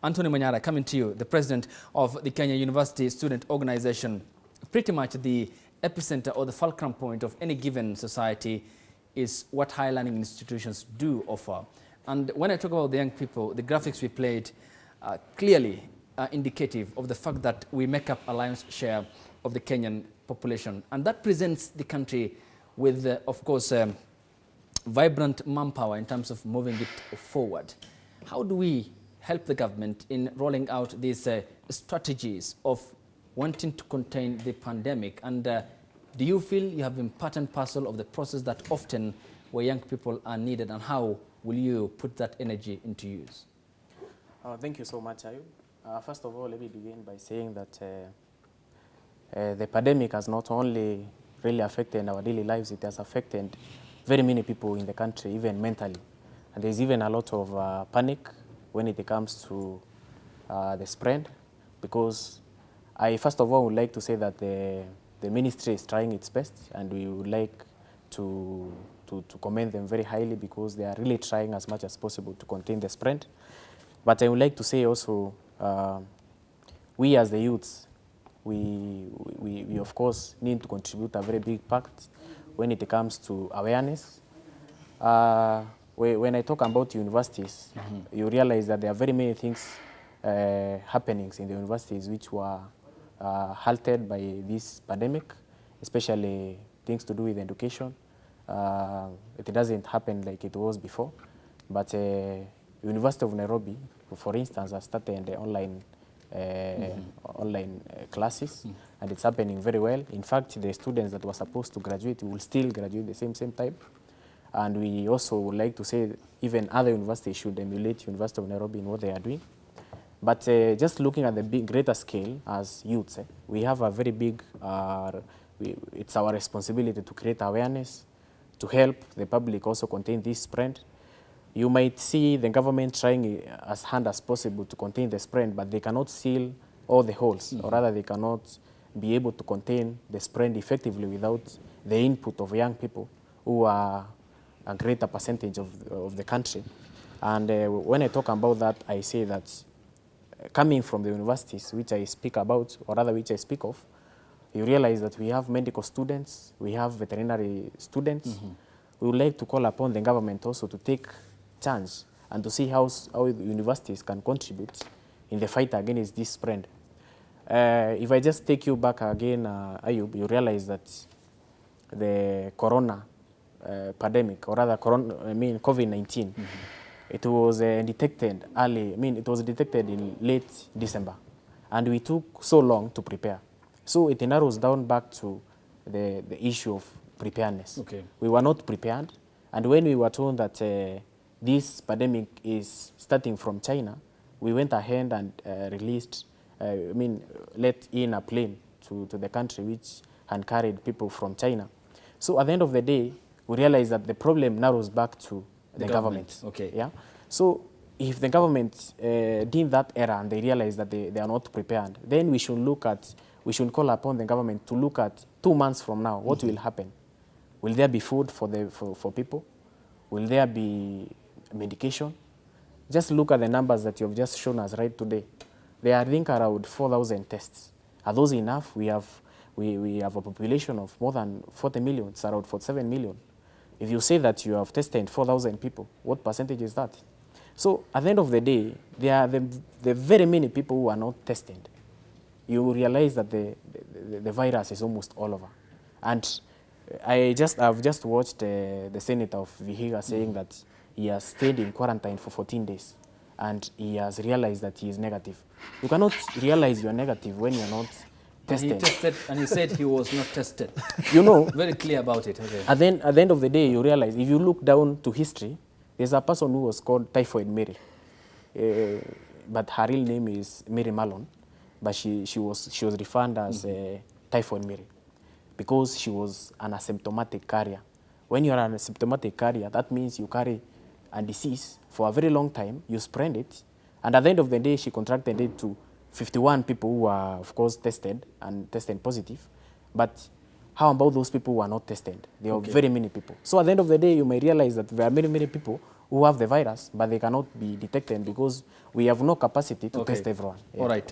Anthony Manyara, coming to you, the president of the Kenya University Student Organization. Pretty much the epicenter or the fulcrum point of any given society is what higher learning institutions do offer. And when I talk about the young people, the graphics we played clearly indicative of the fact that we make up a lion's share of the Kenyan population. And that presents the country with, of course, vibrant manpower in terms of moving it forward. How do we help the government in rolling out these strategies of wanting to contain the pandemic? And do you feel you have been part and parcel of the process that often where young people are needed, and how will you put that energy into use? Thank you so much, Ayub. First of all, let me begin by saying that the pandemic has not only really affected our daily lives, it has affected very many people in the country, even mentally. And there's even a lot of panic when it comes to the spread, because I first of all would like to say that the ministry is trying its best, and we would like to commend them very highly, because they are really trying as much as possible to contain the spread. But I would like to say also, we as the youths, we of course need to contribute a very big part when it comes to awareness. When I talk about universities, you realize that there are very many things happenings in the universities which were halted by this pandemic, especially things to do with education. It doesn't happen like it was before, but University of Nairobi, for instance, has started the online classes, and it's happening very well. In fact, the students that were supposed to graduate will still graduate the same time. And we also would like to say even other universities should emulate University of Nairobi in what they are doing. But just looking at the greater scale as youths, we have a very big, it's our responsibility to create awareness, to help the public also contain this spread. You might see the government trying as hard as possible to contain the spread, but they cannot seal all the holes, or rather they cannot be able to contain the spread effectively without the input of young people who are a greater percentage of the country. And when I talk about that, I say that coming from the universities, which I speak about, or rather which I speak of, you realize that we have medical students, we have veterinary students. We would like to call upon the government also to take charge and to see how the universities can contribute in the fight against this spread. If I just take you back again, Ayub, you realize that the corona pandemic, or rather COVID-19, it was detected early, it was detected in late December, and we took so long to prepare. So it narrows down back to the issue of preparedness. Okay. We were not prepared, and when we were told that this pandemic is starting from China, we went ahead and released, let in a plane to the country which had carried people from China. So at the end of the day, we realize that the problem narrows back to the government. Okay. Yeah. So if the government did that error and they realize that they are not prepared, then we should call upon the government to look at 2 months from now, what will happen? Will there be food for people? Will there be medication? Just look at the numbers that you have just shown us right today. There are, I think, around 4,000 tests. Are those enough? We have a population of more than 40 million. It's around 47 million. If you say that you have tested 4,000 people, what percentage is that? So at the end of the day, there are the very many people who are not tested. You realize that the virus is almost all over. And I've just watched the senator of Vihiga saying that he has stayed in quarantine for 14 days, and he has realized that he is negative. You cannot realize you are negative when you're not tested. And he tested, and he said he was not tested. You know, very clear about it. Okay. At the end of the day, you realize, if you look down to history, there's a person who was called Typhoid Mary, but her real name is Mary Malone, but she was referred as Typhoid Mary because she was an asymptomatic carrier. When you're an asymptomatic carrier, that means you carry a disease for a very long time, you spread it, and at the end of the day, she contracted it to 51 people who were, of course, tested and tested positive. But how about those people who are not tested? There are very many people. So at the end of the day, you may realize that there are many people who have the virus, but they cannot be detected because we have no capacity to Okay. test everyone. Yeah. All right.